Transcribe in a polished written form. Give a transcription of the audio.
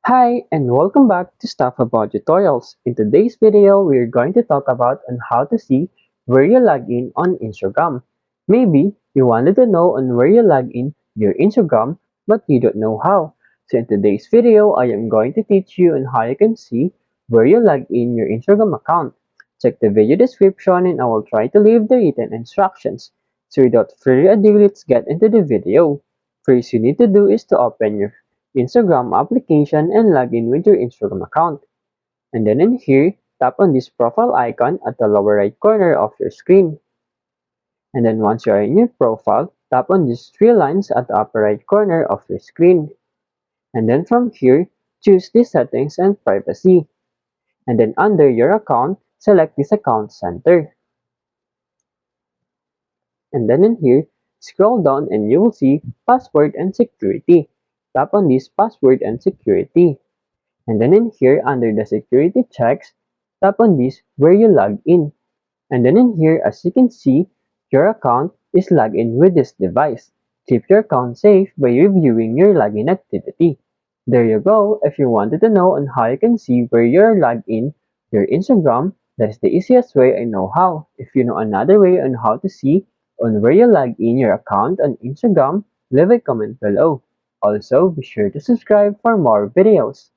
Hi and welcome back to Stuff About Tutorials. In today's video, we're going to talk about on how to see where you log in on Instagram. Maybe you wanted to know on where you log in your Instagram but you don't know how. So in today's video, I am going to teach you on how you can see where you log in your Instagram account. Check the video description and I will try to leave the written instructions. So without further ado, let's get into the video. First you need to do is to open your Instagram application and log in with your Instagram account. And then in here, tap on this profile icon at the lower right corner of your screen. And then once you are in your profile, tap on these three lines at the upper right corner of your screen. And then from here, choose the settings and privacy. And then under your account, select this account center. And then in here, scroll down and you will see password and security. Tap on this password and security. And then in here, under the security checks, tap on this where you log in. And then in here, as you can see, your account is logged in with this device. Keep your account safe by reviewing your login activity. There you go. If you wanted to know on how you can see where you're logged in your Instagram, that is the easiest way I know how. If you know another way on how to see on where you log in your account on Instagram, leave a comment below. Also, be sure to subscribe for more videos.